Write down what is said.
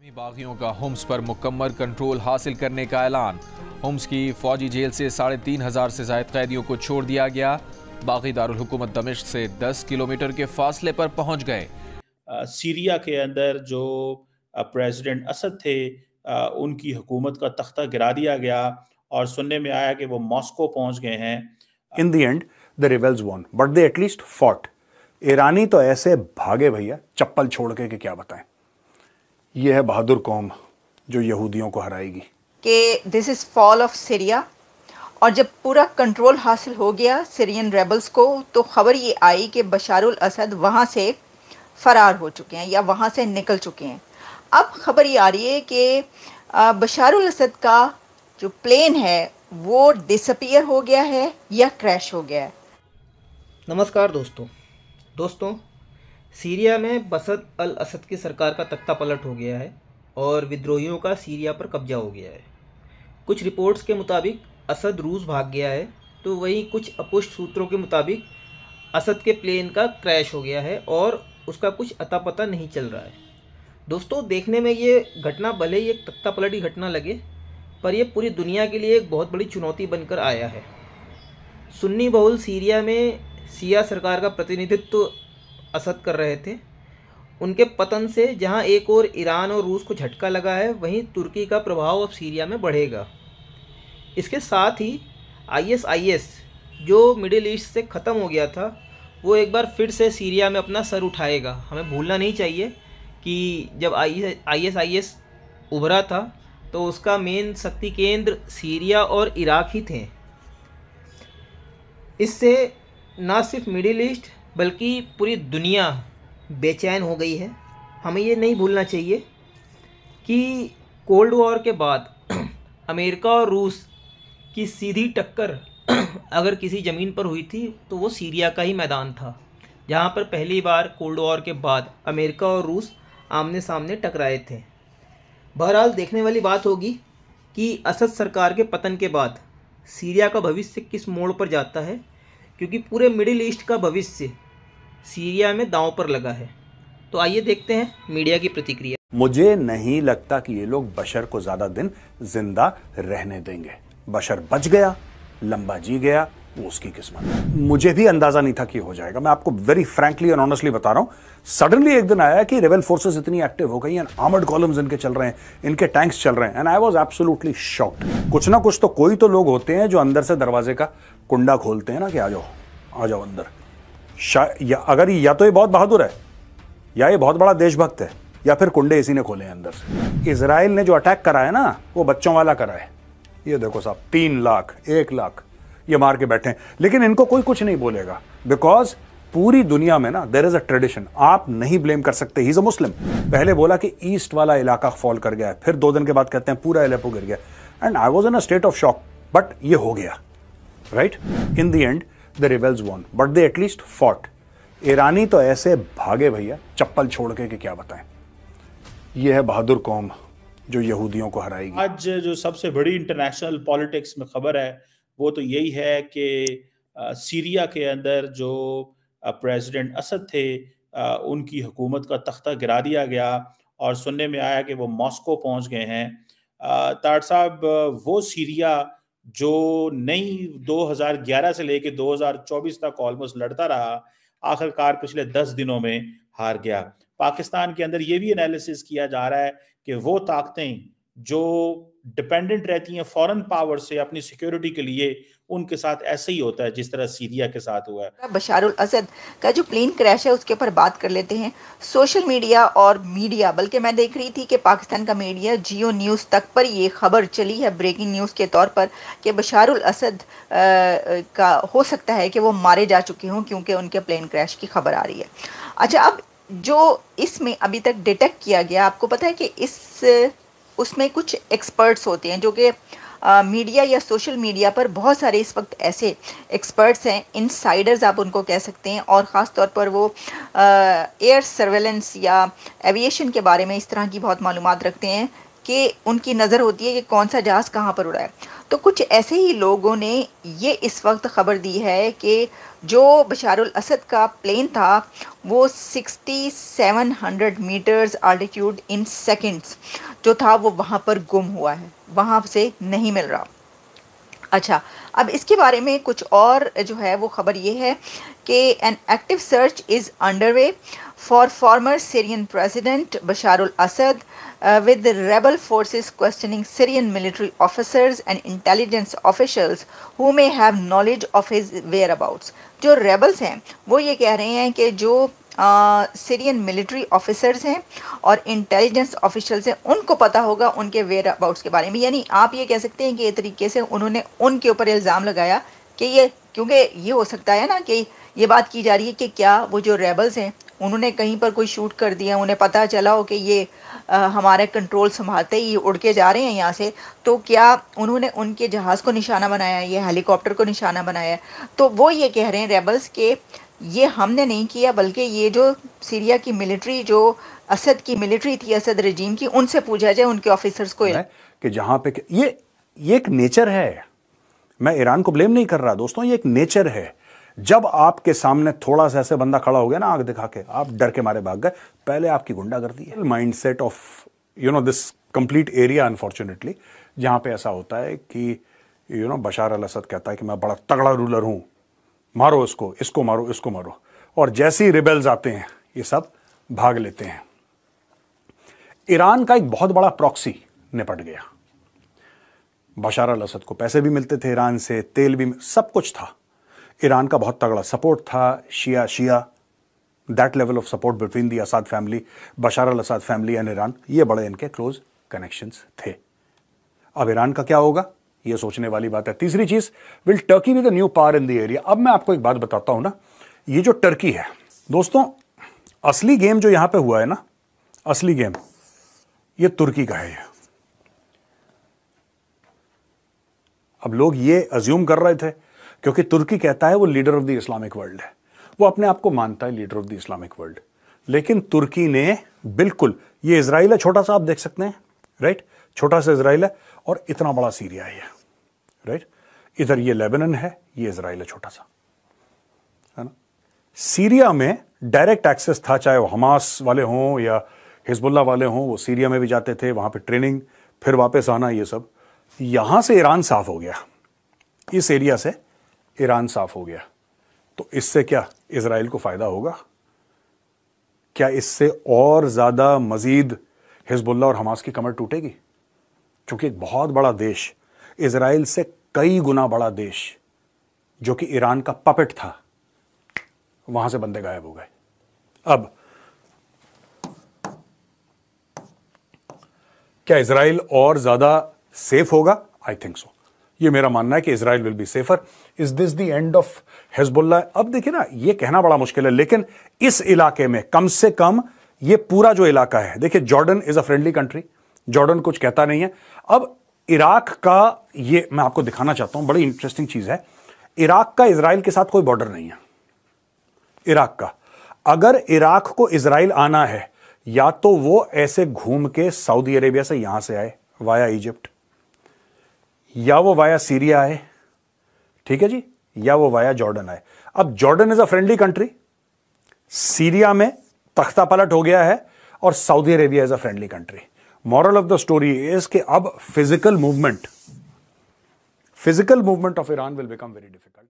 बागियों का होम्स पर मुकम्मल कंट्रोल हासिल करने का ऐलान। होम्स की फौजी जेल से 3,500 से ज्यादा कैदियों को छोड़ दिया गया। बागी दारुल हुकूमत दमिश्क से 10 किलोमीटर के फासले पर पहुंच गए। सीरिया के अंदर जो प्रेसिडेंट असद थे, उनकी हुकूमत का तख्ता गिरा दिया गया और सुनने में आया कि वो मॉस्को पहुंच गए हैं। In the end the rebels won, but they at least fought. ईरानी तो ऐसे भागे भैया चप्पल छोड़ के कि क्या बताएं। यह है बहादुर कौम जो यहूदियों को हराएगी। कि this is fall of Syria, और जब पूरा कंट्रोल हासिल हो गया सीरियन रेबल्स को, तो ख़बर ये आई कि बशारुल असद वहाँ से फ़रार हो चुके हैं या वहाँ से निकल चुके हैं। अब ख़बर ये आ रही है कि बशारुल असद का जो प्लेन है वो डिसअपीयर हो गया है या क्रैश हो गया है। नमस्कार दोस्तों, सीरिया में बशर अल असद की सरकार का तख्ता पलट हो गया है और विद्रोहियों का सीरिया पर कब्जा हो गया है। कुछ रिपोर्ट्स के मुताबिक असद रूस भाग गया है, तो वहीं कुछ अपुष्ट सूत्रों के मुताबिक असद के प्लेन का क्रैश हो गया है और उसका कुछ अता पता नहीं चल रहा है। दोस्तों, देखने में ये घटना भले ही एक तख्ता पलट की घटना लगे, पर यह पूरी दुनिया के लिए एक बहुत बड़ी चुनौती बनकर आया है। सुन्नी बहुल सीरिया में सिया सरकार का प्रतिनिधित्व असद कर रहे थे। उनके पतन से जहां एक और ईरान और रूस को झटका लगा है, वहीं तुर्की का प्रभाव अब सीरिया में बढ़ेगा। इसके साथ ही ISIS जो मिडिल ईस्ट से ख़त्म हो गया था, वो एक बार फिर से सीरिया में अपना सर उठाएगा। हमें भूलना नहीं चाहिए कि जब ISIS उभरा था तो उसका मेन शक्ति केंद्र सीरिया और इराक ही थे। इससे ना सिर्फ मिडिल ईस्ट बल्कि पूरी दुनिया बेचैन हो गई है। हमें ये नहीं भूलना चाहिए कि कोल्ड वॉर के बाद अमेरिका और रूस की सीधी टक्कर अगर किसी ज़मीन पर हुई थी तो वो सीरिया का ही मैदान था, जहाँ पर पहली बार कोल्ड वॉर के बाद अमेरिका और रूस आमने सामने टकराए थे। बहरहाल देखने वाली बात होगी कि असद सरकार के पतन के बाद सीरिया का भविष्य किस मोड़ पर जाता है, क्योंकि पूरे मिडिल ईस्ट का भविष्य सीरिया में दांव पर लगा है। तो आइए देखते हैं मीडिया की प्रतिक्रिया। मुझे नहीं लगता कि ये लोग बशर को ज्यादा दिन जिंदा रहने देंगे। बशर बच गया, लंबा जी गया, वो उसकी किस्मत। मुझे भी अंदाजा नहीं था कि हो जाएगा। मैं आपको वेरी फ्रैंकली एंड ऑनेस्टली बता रहा हूं। सडनली एक दिन आया कि रेबल फोर्सेस इतनी एक्टिव हो गई हैं, आर्मर्ड कॉलम्स इनके चल रहे हैं, इनके टैंक्स चल रहे हैं, and I was absolutely shocked. कुछ ना कुछ तो कोई तो लोग होते हैं जो अंदर से दरवाजे का कुंडा खोलते हैं ना कि आ जाओ अंदर। अगर या तो ये बहुत बहादुर है, या ये बहुत बड़ा देशभक्त है, या फिर कुंडे इसी ने खोले हैं अंदर से। इजराइल ने जो अटैक करा है ना, वो बच्चों वाला करा है। ये देखो साहब, 3 लाख 1 लाख ये मार के बैठे हैं, लेकिन इनको कोई कुछ नहीं बोलेगा, बिकॉज पूरी दुनिया में ना देयर इज अ ट्रेडिशन। आप नहीं ब्लेम कर सकते। ही इज अ मुस्लिम। पहले बोला कि ईस्ट वाला इलाका फॉल कर गया है, फिर 2 दिन के बाद कहते हैं पूरा एलेपो गिर गया, and I was in a state of shock, but ये हो गया, right. In the end the rebels won, but they at least fought. ईरानी तो ऐसे भागे भैया चप्पल छोड़ के कि क्या बताएं। यह है बहादुर कौम जो यहूदियों को हराएगी। आज जो सबसे बड़ी इंटरनेशनल पॉलिटिक्स में खबर है वो तो यही है कि सीरिया के अंदर जो प्रेसिडेंट असद थे, उनकी हुकूमत का तख्ता गिरा दिया गया और सुनने में आया कि वो मॉस्को पहुंच गए हैं। तार साहब, वो सीरिया जो नई 2011 से लेके 2024 तक ऑलमोस्ट लड़ता रहा, आखिरकार पिछले 10 दिनों में हार गया। पाकिस्तान के अंदर ये भी एनालिसिस किया जा रहा है कि वो ताकतें जो डिपेंडेंट रहती हैं फॉरेन पावर से अपनी सिक्योरिटी के लिए, उनके साथ ऐसे ही होता है जिस तरह सीरिया के साथ हुआ है। बशारुल असद का जो प्लेन क्रैश है उसके ऊपर बात कर लेते हैं। सोशल मीडिया और मीडिया, बल्कि मैं देख रही थी कि पाकिस्तान का मीडिया जियो न्यूज़ तक पर ये खबर चली है ब्रेकिंग न्यूज़ के तौर पर कि बशारुल असद का हो सकता है कि वो मारे जा चुके हों, क्योंकि उनके प्लेन क्रैश की खबर आ रही है। अच्छा, अब जो इसमें अभी तक डिटेक्ट किया गया, आपको पता है कि उसमें कुछ एक्सपर्ट्स होते हैं जो कि मीडिया या सोशल मीडिया पर बहुत सारे इस वक्त ऐसे एक्सपर्ट्स हैं, इनसाइडर्स आप उनको कह सकते हैं, और ख़ास तौर पर वो एयर सर्वेलेंस या एविएशन के बारे में इस तरह की बहुत मालूमात रखते हैं कि उनकी नज़र होती है कि कौन सा जहाज़ कहाँ पर उड़ा है। तो कुछ ऐसे ही लोगों ने ये इस वक्त ख़बर दी है कि जो बशारुल असद का प्लेन था वो 6700 मीटर्स आल्टीट्यूड इन सेकंड्स जो था वो वहाँ पर गुम हुआ है, वहाँ से नहीं मिल रहा। अच्छा, अब इसके बारे में कुछ और जो है वो ख़बर ये है कि an active search is underway for farmer Syrian president बशारुल Asad with the rebel forces questioning Syrian military officers and intelligence officials who may have knowledge of his whereabouts। जो rebels हैं वो ये कह रहे हैं कि जो सीरियन मिलिट्री ऑफिसर्स हैं और इंटेलिजेंस ऑफिशियल्स हैं उनको पता होगा उनके वेयर अबाउट्स के बारे में। यानी आप ये कह सकते हैं कि ये तरीके से उन्होंने उनके ऊपर इल्ज़ाम लगाया कि ये, क्योंकि ये हो सकता है ना कि ये बात की जा रही है कि क्या वो जो रेबल्स हैं उन्होंने कहीं पर कोई शूट कर दिया, उन्हें पता चला हो कि ये हमारे कंट्रोल संभालते ही उड़ के जा रहे हैं यहाँ से, तो क्या उन्होंने उनके जहाज़ को निशाना बनाया, ये हेलीकॉप्टर को निशाना बनाया। तो वो ये कह रहे हैं रेबल्स के ये हमने नहीं किया, बल्कि ये जो सीरिया की मिलिट्री, जो असद की मिलिट्री थी, असद रजीम की, उनसे पूछा जाए उनके ऑफिसर्स को कि जहाँ पे ये एक नेचर है। मैं ईरान को ब्लेम नहीं कर रहा दोस्तों, ये एक नेचर है। जब आपके सामने थोड़ा सा ऐसे बंदा खड़ा हो गया ना आंख दिखा के, आप डर के मारे भाग गए। पहले आपकी गुंडागर्दी है, mindset of this complete area unfortunately, जहां पे ऐसा होता है कि बशार अल असद कहता है कि मैं बड़ा तगड़ा रूलर हूं, मारो इसको, इसको मारो, इसको मारो, और जैसे ही रिबेल्स आते हैं ये सब भाग लेते हैं। ईरान का एक बहुत बड़ा प्रॉक्सी निपट गया। बशार अल असद को पैसे भी मिलते थे ईरान से, तेल भी, सब कुछ था। ईरान का बहुत तगड़ा सपोर्ट था, शिया that level of support between the Assad family, Bashar al Assad family and Iran, ये बड़े इनके क्लोज कनेक्शंस थे। अब ईरान का क्या होगा, ये सोचने वाली बात है। तीसरी चीज, will Turkey be the new power in the area. अब मैं आपको एक बात बताता हूं ना, ये जो टर्की है दोस्तों, असली गेम जो यहां पे हुआ है ना, असली गेम ये तुर्की का है। अब लोग ये अज्यूम कर रहे थे क्योंकि तुर्की कहता है वो leader of the Islamic world है, वो अपने आप को मानता है leader of the Islamic world, लेकिन तुर्की ने बिल्कुल, ये इजराइल है छोटा सा, आप देख सकते हैं राइट, छोटा सा इजराइल है और इतना बड़ा सीरिया है राइट, इधर ये लेबनान है, ये इजराइल है छोटा सा, है ना। सीरिया में डायरेक्ट एक्सेस था, चाहे वो हमास वाले हों या हिजबुल्लाह वाले हों, वो सीरिया में भी जाते थे, वहां पे ट्रेनिंग, फिर वापस आना, ये सब। यहां से ईरान साफ हो गया, इस एरिया से ईरान साफ हो गया, तो इससे क्या इजराइल को फायदा होगा? क्या इससे और ज्यादा मजीद हिजबुल्लाह और हमास की कमर टूटेगी? क्योंकि एक बहुत बड़ा देश, इजराइल से कई गुना बड़ा देश, जो कि ईरान का पपेट था, वहां से बंदे गायब हो गए। अब क्या इजराइल और ज्यादा सेफ होगा? I think so. ये मेरा मानना है कि Israel will be safer. Is this the end of Hezbollah? अब देखिए ना, ये कहना बड़ा मुश्किल है, लेकिन इस इलाके में कम से कम ये पूरा जो इलाका है, देखिए Jordan is a friendly country, Jordan कुछ कहता नहीं है। अब इराक का, ये मैं आपको दिखाना चाहता हूं, बड़ी इंटरेस्टिंग चीज है। इराक का इजराइल के साथ कोई बॉर्डर नहीं है। इराक का, अगर इराक को इजराइल आना है, या तो वो ऐसे घूम के सऊदी अरेबिया से यहां से आए वाया इजिप्ट, या वो वाया सीरिया आए, ठीक है जी, या वो वाया जॉर्डन आए। अब Jordan is a friendly country, Syria में तख्ता पलट हो गया है, और Saudi Arabia is a friendly country. Moral of the story is कि अब physical movement of Iran will become very difficult.